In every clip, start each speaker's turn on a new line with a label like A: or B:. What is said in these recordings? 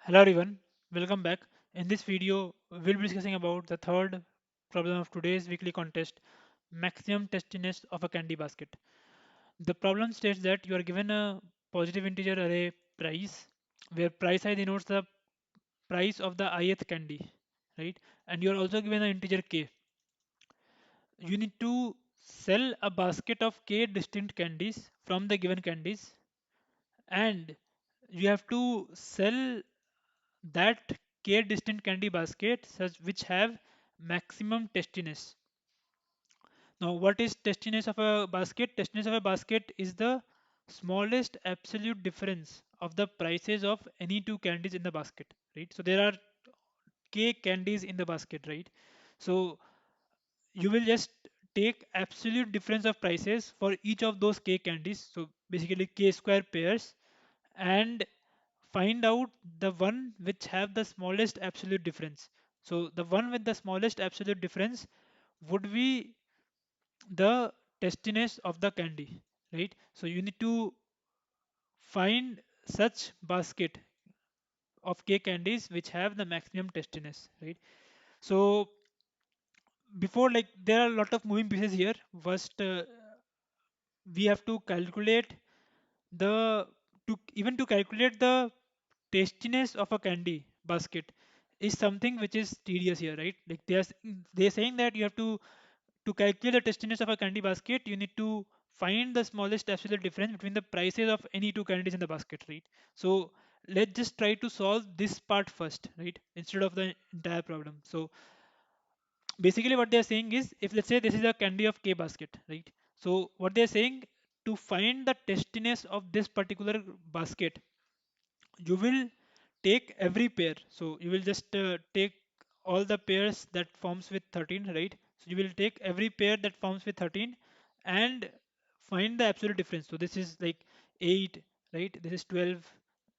A: Hello everyone, welcome back. In this video, we'll be discussing about the third problem of today's weekly contest, maximum testiness of a candy basket. The problem states that you are given a positive integer array price, where price I denotes the price of the ith candy, right? And you are also given an integer k. You need to sell a basket of k distinct candies from the given candies, and you have to sell that k distinct candy basket such which have maximum tastiness. Now, what is tastiness of a basket? Tastiness of a basket is the smallest absolute difference of the prices of any two candies in the basket, right? So there are k candies in the basket, right? So you will just take absolute difference of prices for each of those k candies. So basically k square pairs, and find out the one which have the smallest absolute difference. So the one with the smallest absolute difference would be the tastiness of the candy, right? So you need to find such basket of k candies which have the maximum tastiness, right? So before, like, there are a lot of moving pieces here. First, we have to calculate the to even to calculate the tastiness of a candy basket is something which is tedious here, right? Like they're saying that you have to calculate the tastiness of a candy basket, you need to find the smallest absolute difference between the prices of any two candies in the basket, right? So let's just try to solve this part first, right, instead of the entire problem. So basically what they're saying is, if let's say this is a candy of k basket, right? So what they're saying, to find the tastiness of this particular basket, you will take every pair. So you will just take all the pairs that forms with 13, right? So you will take every pair that forms with 13 and find the absolute difference. So this is like 8, right? This is 12,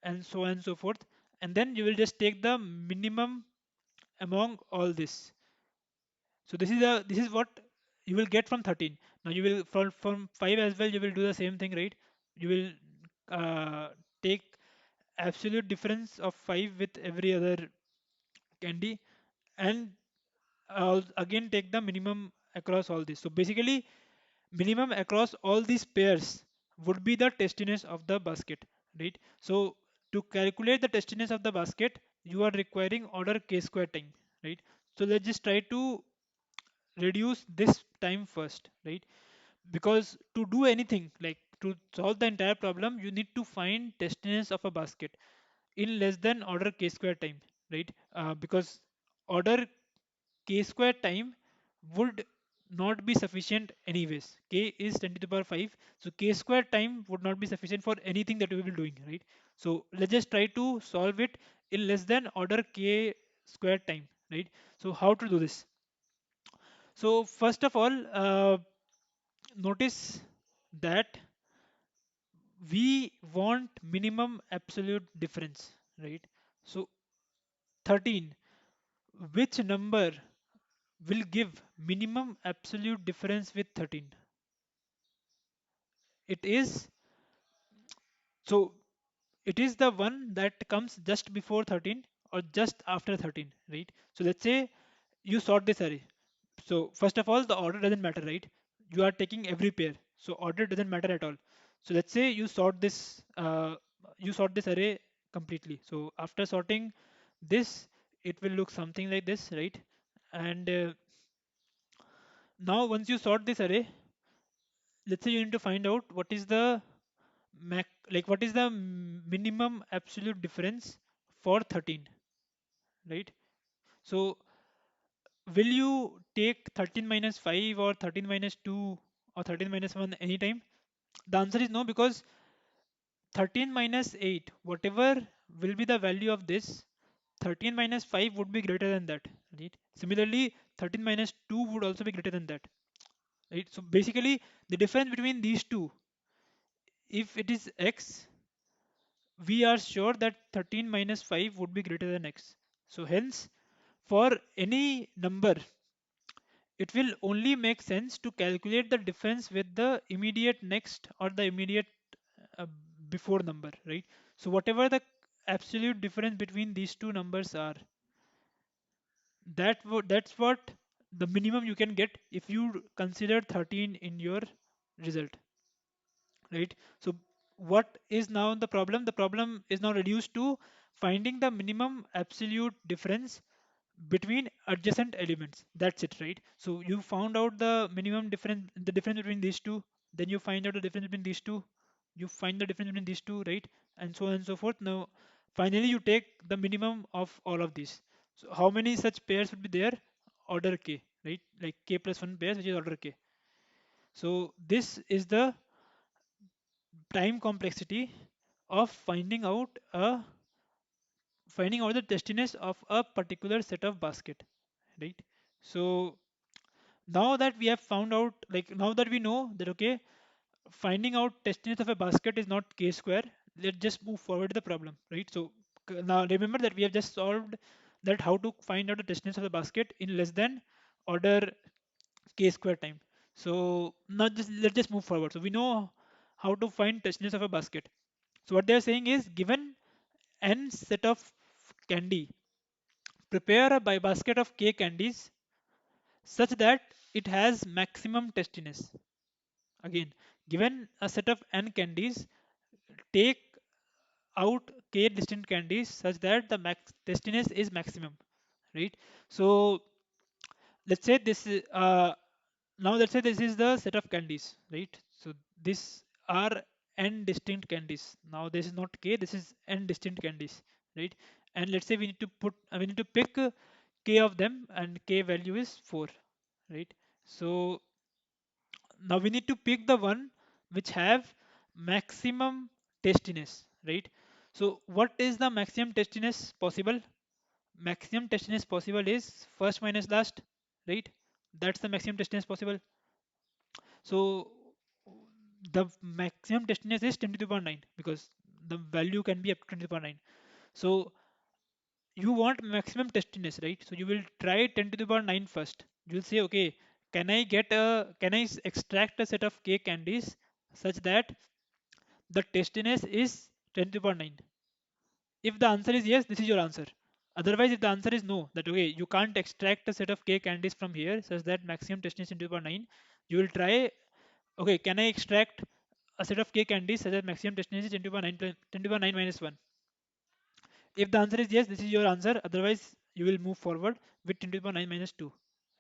A: and so on and so forth. And then you will just take the minimum among all this. So this is what you will get from 13. Now you will from 5 as well. You will do the same thing, right? You will take absolute difference of 5 with every other candy, and again take the minimum across all this. So basically, minimum across all these pairs would be the tastiness of the basket, right? So to calculate the tastiness of the basket, you are requiring order k square time, right? So let's just try to reduce this time first, right? Because to do anything, like to solve the entire problem, you need to find tastiness of a basket in less than order k square time, right? Because order k square time would not be sufficient anyways. K is 10 to the power 5, so k square time would not be sufficient for anything that we will be doing, right? So let's just try to solve it in less than order k square time, right? So how to do this? So first of all, notice that we want minimum absolute difference, right? So 13, which number will give minimum absolute difference with 13? It is, so it is the one that comes just before 13 or just after 13, right? So let's say you sort this array. So first of all, the order doesn't matter, right? You are taking every pair, so order doesn't matter at all. So let's say you sort this array completely. So after sorting this, it will look something like this, right? And now once you sort this array, let's say you need to find out what is the what is the minimum absolute difference for 13, right? So will you take 13 minus 5 or 13 minus 2 or 13 minus 1 anytime? The answer is no, because 13 minus 8, whatever will be the value of this, 13 minus 5 would be greater than that, right? Similarly, 13 minus 2 would also be greater than that, right? So basically, the difference between these two, if it is x, we are sure that 13 minus 5 would be greater than x. So hence, for any number, it will only make sense to calculate the difference with the immediate next or the immediate uh, before number, right? So whatever the absolute difference between these two numbers are. That's what the minimum you can get if you consider 13 in your result, right? So what is now the problem? The problem is now reduced to finding the minimum absolute difference between adjacent elements. That's it, right? So you found out the minimum difference, the difference between these two, then you find out the difference between these two, you find the difference between these two, right? And so on and so forth. Now finally you take the minimum of all of these. So how many such pairs would be there? Order k, right? Like k plus 1 pairs, which is order k. So this is the time complexity of finding out the testiness of a particular set of basket, right? So now that we have found out, like now that we know that, okay, finding out testiness of a basket is not k square, let's just move forward to the problem, right? So now remember that we have just solved that how to find out the testiness of the basket in less than order k square time. So now just let's just move forward. So we know how to find testiness of a basket. So what they're saying is, given n set of candy, prepare a basket of k candies such that it has maximum testiness. Again, given a set of n candies, take out k distinct candies such that the max testiness is maximum, right? So let's say this is now let's say this is the set of candies, right? So this are n distinct candies. Now this is not k, this is n distinct candies, right? And let's say we need to pick k of them, and k value is 4, right? So now we need to pick the one which have maximum tastiness, right? So what is the maximum tastiness possible? Maximum tastiness possible is first minus last, right? That's the maximum tastiness possible. So the maximum tastiness is 10 to the power 9, because the value can be up to 10 to the power 9. So you want maximum tastiness, right? So you will try 10 to the power 9 first. You'll say, okay, can I extract a set of k candies such that the tastiness is 10 to the power 9? If the answer is yes, this is your answer. Otherwise, if the answer is no, that okay, you can't extract a set of k candies from here such that maximum tastiness is 10 to the power 9, you will try, okay, can I extract a set of k candies such that maximum tastiness is 10 to the power 9, 10 to the power 9 minus 1? If the answer is yes, this is your answer. Otherwise, you will move forward with 10 to the power 9 minus 2.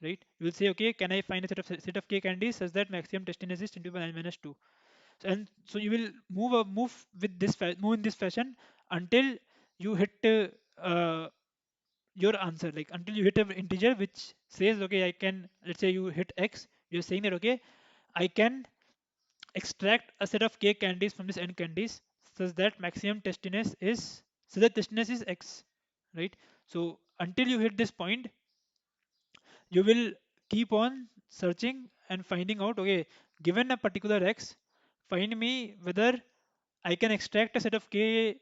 A: Right? You will say, okay, can I find a set of k candies such that maximum testiness is 10 to the power 9 minus 2? And so you will move in this fashion until you hit your answer. Like until you hit an integer which says, okay, I can. Let's say you hit x. You're saying that, okay, I can extract a set of k candies from this n candies such that maximum testiness is x, right? So until you hit this point, you will keep on searching and finding out, okay, given a particular x, find me whether I can extract a set of k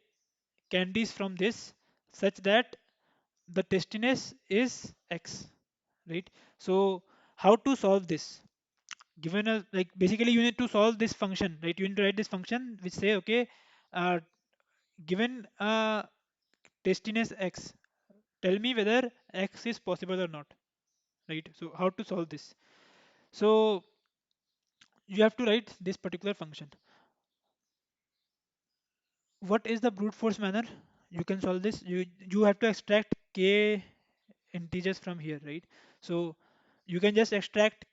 A: candies from this such that the testiness is x, right? So how to solve this? Given a, like, basically you need to solve this function, right? You need to write this function which say, okay, uh, given tastiness x, tell me whether x is possible or not, right? So how to solve this? So you have to write this particular function. What is the brute force manner you can solve this? You have to extract k integers from here, right? So you can just extract,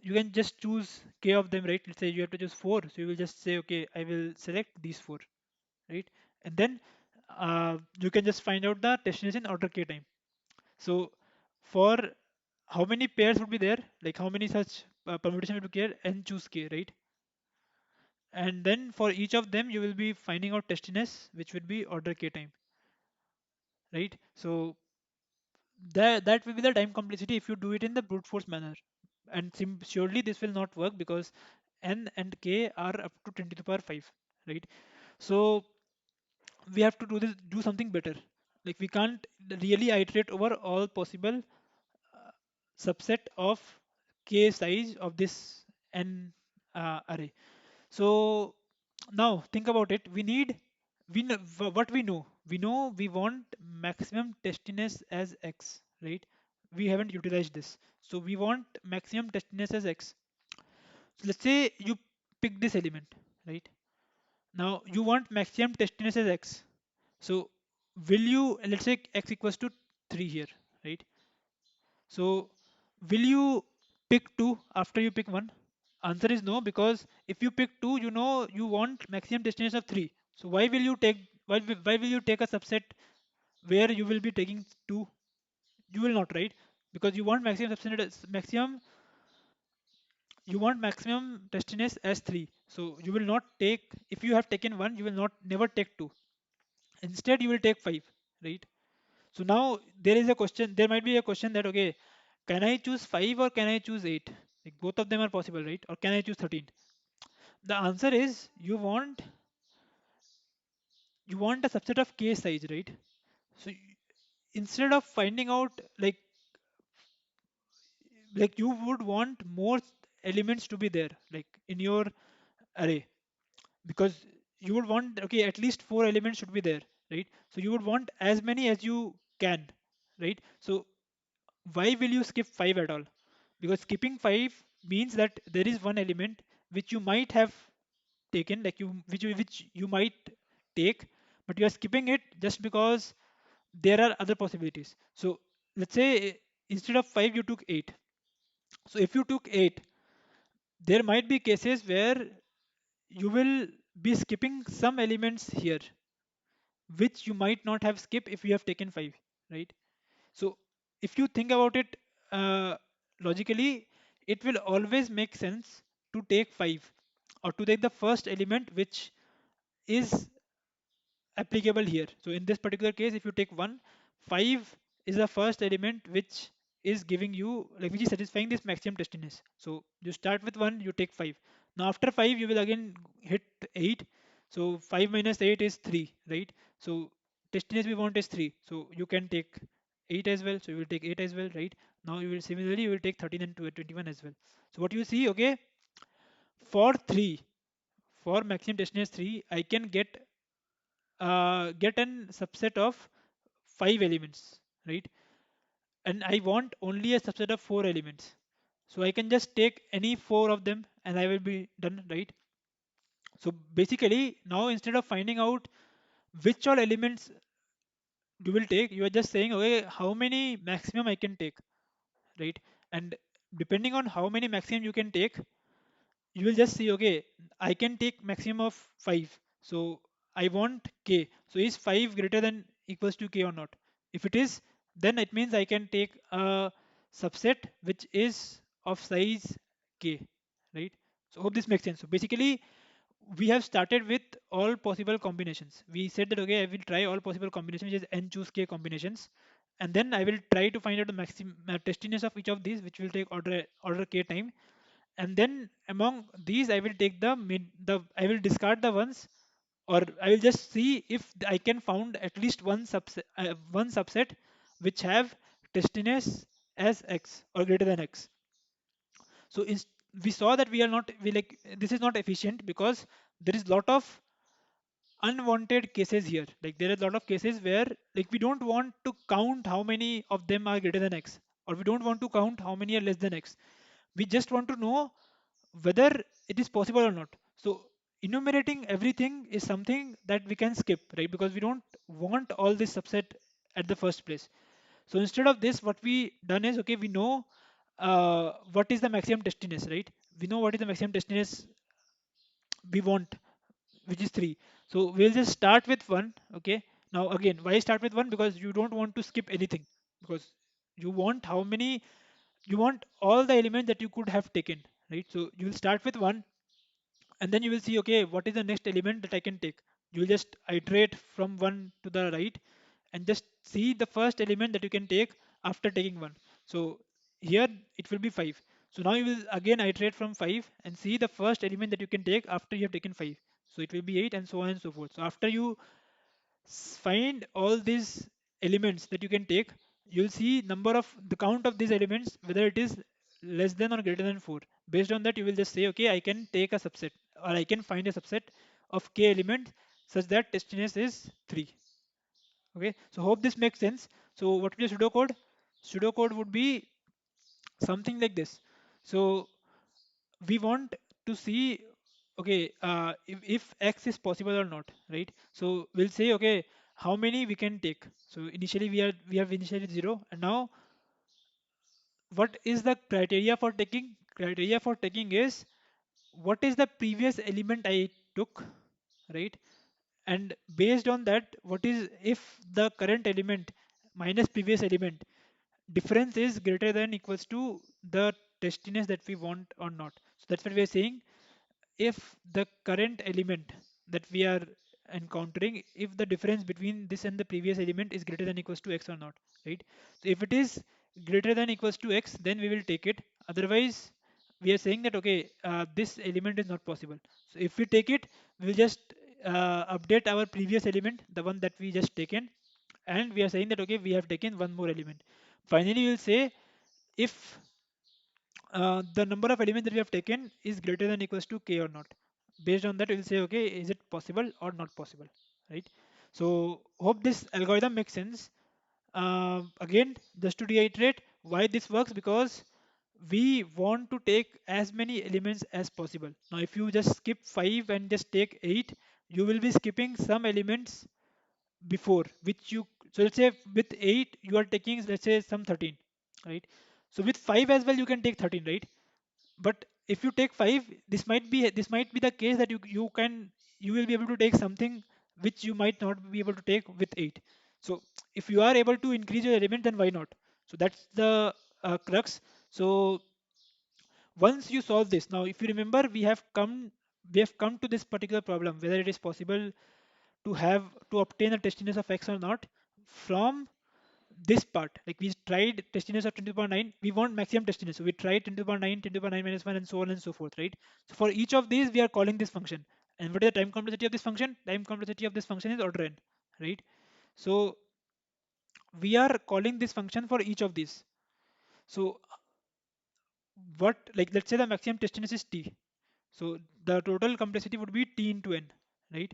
A: you can just choose k of them, right? Let's say you have to choose 4, so you will just say, okay, I will select these 4, right? And then you can just find out the destination order k time. So for how many pairs would be there, like how many such permutation would be there, and choose k, right? And then for each of them you will be finding out testiness, which would be order k time, right? So that will be the time complexity if you do it in the brute force manner. And surely this will not work because n and k are up to 10 to the power 5, right? So we have to do something better. Like we can't really iterate over all possible subset of k size of this n array. So now think about it. We need we know we want maximum testiness as x, right? We haven't utilized this, so we want maximum testiness as x. So let's say you pick this element, right? Now you want maximum testiness as x. So will you, let's say x equals to 3 here, right? So will you pick 2 after you pick 1? Answer is no, because if you pick 2, you know you want maximum destination of 3. So why will you take a subset where you will be taking 2? You will not, right? Because you want maximum destination as 3. So you will not take, if you have taken 1, you will not never take 2. Instead you will take 5, right? So now there might be a question that, okay, can I choose 5 or can I choose 8? Like both of them are possible, right? Or can I choose 13? The answer is you want a subset of k size, right? So instead of finding out like you would want more elements to be there, like in your array, because you would want, okay, at least 4 elements should be there, right? So you would want as many as you can, right? So why will you skip 5 at all? Because skipping 5 means that there is one element which you might have taken, like which you might take, but you are skipping it just because there are other possibilities. So let's say instead of 5 you took 8. So if you took 8, there might be cases where you will be skipping some elements here which you might not have skipped if you have taken 5, right? So if you think about it uh, logically, it will always make sense to take 5, or to take the first element which is applicable here. So in this particular case, if you take 1, 5 is the first element which is giving you, like which is satisfying this maximum testiness. So you start with 1, you take 5. Now after 5, you will again hit 8. So 5 minus 8 is 3, right? So testiness we want is 3. So you can take 8 as well. So you will take 8 as well, right? Now you will similarly you will take 13 and 21 as well. So what you see, okay, for 3, for maximum testiness 3, I can get an subset of 5 elements, right? And I want only a subset of 4 elements. So I can just take any 4 of them and I will be done, right? So basically, now instead of finding out which all elements you will take, you are just saying, okay, how many maximum I can take, right? And depending on how many maximum you can take, you will just see, okay, I can take maximum of 5. So I want k. So is 5 greater than equals to k or not? If it is, then it means I can take a subset which is of size k, right? So hope this makes sense. So basically, we have started with all possible combinations. We said that, okay, I will try all possible combinations, which is n choose k combinations, and then I will try to find out the maximum testiness of each of these, which will take order k time, and then among these I will take the I will discard the ones, or I will just see if I can found at least one subset which have testiness as x or greater than x. So we saw that we like this is not efficient because there is lot of unwanted cases here. Like there are a lot of cases where like we don't want to count how many of them are greater than x, or we don't want to count how many are less than x. We just want to know whether it is possible or not. So enumerating everything is something that we can skip, right? Because we don't want all this subset at the first place. So instead of this, what we done is, okay, we know what is the maximum testiness, right? We know what is the maximum testiness we want, which is 3. So we'll just start with 1. Okay. Now again, why start with 1? Because you don't want to skip anything, because you want how many, you want all the elements that you could have taken, right? So you will start with 1, and then you will see, okay, what is the next element that I can take. You will just iterate from 1 to the right and just see the first element that you can take after taking 1. So here it will be 5. So now you will again iterate from 5 and see the first element that you can take after you have taken 5. So it will be 8, and so on and so forth. So after you find all these elements that you can take, you'll see number of the count of these elements, whether it is less than or greater than 4. Based on that, you will just say, okay, I can take a subset, or I can find a subset of k elements such that testiness is 3. Okay, so hope this makes sense. So what would be a pseudocode? Pseudocode would be something like this. So we want to see, okay, if x is possible or not, right? So we'll say, okay, how many we can take. So initially we have initially 0, and now what is the criteria for taking? Criteria for taking is what is the previous element I took, right? And based on that, what is, if the current element minus previous element difference is greater than equals to the testiness that we want or not. So that's what we are saying. If the current element that we are encountering, if the difference between this and the previous element is greater than equals to x or not, right? So if it is greater than equals to x, then we will take it. Otherwise, we are saying that, okay, this element is not possible. So if we take it, we will just update our previous element, the one that we just taken, and we are saying that, okay, we have taken one more element. Finally, we will say if the number of elements that we have taken is greater than equals to k or not. Based on that, we'll say, okay, is it possible or not possible, right? So hope this algorithm makes sense. Again, just to reiterate why this works, because we want to take as many elements as possible. Now, if you just skip 5 and just take 8, you will be skipping some elements before which you, so let's say with 8 you are taking, let's say, some 13, right? So with 5 as well you can take 13, right? But if you take 5, this might be the case that you will be able to take something which you might not be able to take with 8. So if you are able to increase your element, then why not? So that's the crux. So once you solve this, now if you remember, we have come to this particular problem, whether it is possible to obtain a testiness of x or not from this part. Like we tried testiness of 10 to the power 9, we want maximum testiness. So we tried 10 to the power 9, 10 to the power 9 minus 1, and so on and so forth, right? So for each of these, we are calling this function. And what is the time complexity of this function? Time complexity of this function is order n, right? So we are calling this function for each of these. So what, like let's say the maximum testiness is t. So the total complexity would be t into n, right?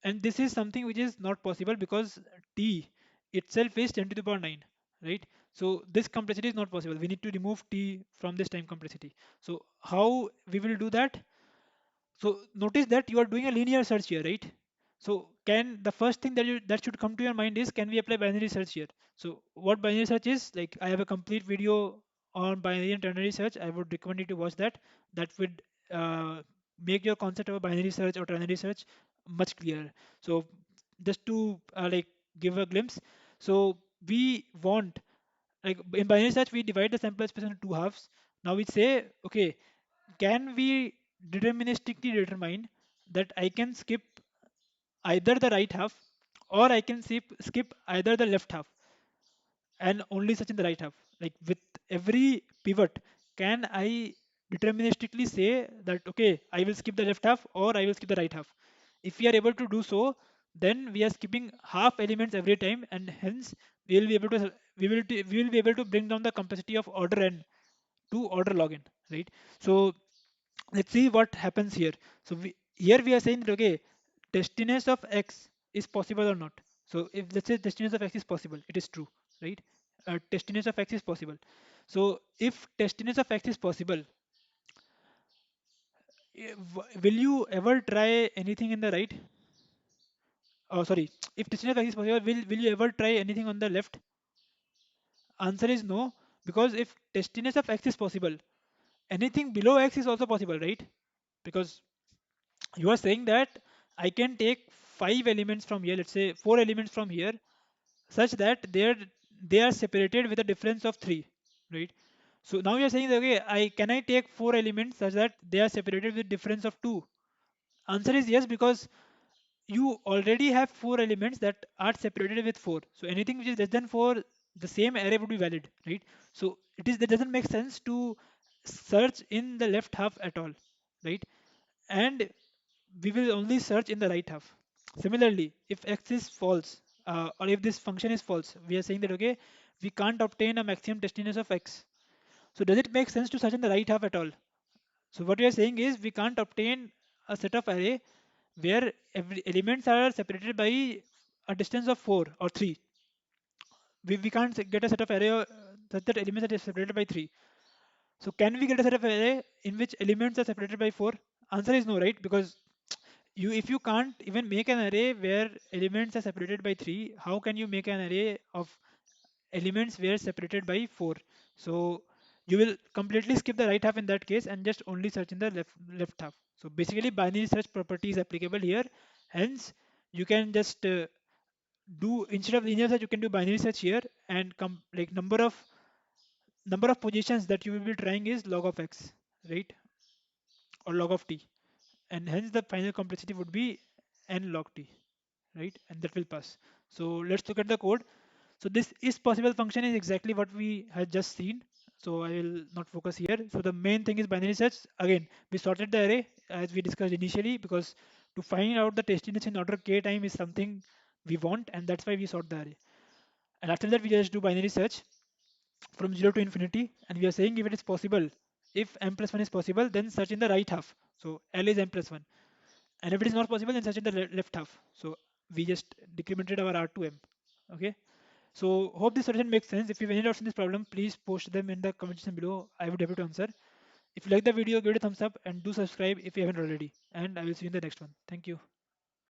A: And this is something which is not possible because t itself is 10 to the power 9, right? So this complexity is not possible. We need to remove t from this time complexity. So how we will do that? So notice that you are doing a linear search here, right? So can the first thing that should come to your mind is, can we apply binary search here? So what binary search is, like I have a complete video on binary and ternary search. I would recommend you to watch that. That would make your concept of a binary search or ternary search much clearer. So just to like give a glimpse. So we want, like in binary search, we divide the sample space into two halves. Now we say, okay, can we deterministically determine that I can skip either the right half, or I can skip either the left half, and only such in the right half? Like with every pivot, can I deterministically say that, okay, I will skip the left half or I will skip the right half? If we are able to do so, then we are skipping half elements every time, and hence we will be able to we will be able to bring down the complexity of order n to order log n, right? So let's see what happens here. So here we are saying that, okay, testiness of x is possible or not. So if let's say testiness of x is possible, it is true, right? Testiness of x is possible. So if testiness of x is possible, will you ever try anything in the right? Oh, sorry. If testiness of x is possible, will you ever try anything on the left? Answer is no, because if testiness of x is possible, anything below x is also possible, right? Because you are saying that I can take 5 elements from here, let's say 4 elements from here, such that they are separated with a difference of 3, right? So now you are saying that, okay, I take 4 elements such that they are separated with difference of 2? Answer is yes, because you already have 4 elements that are separated with 4. So anything which is less than 4, the same array would be valid, right? So that doesn't make sense to search in the left half at all, right? And we will only search in the right half. Similarly, if x is false, or if this function is false, we are saying that, okay, we can't obtain a maximum testiness of x. So does it make sense to search in the right half at all? So what we are saying is, we can't obtain a set of array where every elements are separated by a distance of 4 or 3. We can't get a set of array that elements are separated by 3. So can we get a set of array in which elements are separated by 4? Answer is no, right? Because if you can't even make an array where elements are separated by 3, how can you make an array of elements where separated by 4? So you will completely skip the right half in that case and just only search in the left half. So basically binary search property is applicable here. Hence you can just do, instead of linear search, you can do binary search here, and like number of positions that you will be trying is log of x, right, or log of t, and hence the final complexity would be n log t, right, and that will pass. So let's look at the code. So this is possible function is exactly what we had just seen, so I will not focus here. So the main thing is binary search. Again, we sorted the array as we discussed initially, because to find out the tastiness in order k time is something we want, and that's why we sort the array. And after that we just do binary search from 0 to infinity, and we are saying if it is possible, if m plus 1 is possible, then search in the right half, so l is m plus 1, and if it is not possible, then search in the left half. So we just decremented our r to m. Okay, so hope this solution makes sense. If you have any doubts in this problem, please post them in the comment section below. I would be happy to answer. If you like the video, give it a thumbs up and do subscribe if you haven't already, and I will see you in the next one. Thank you.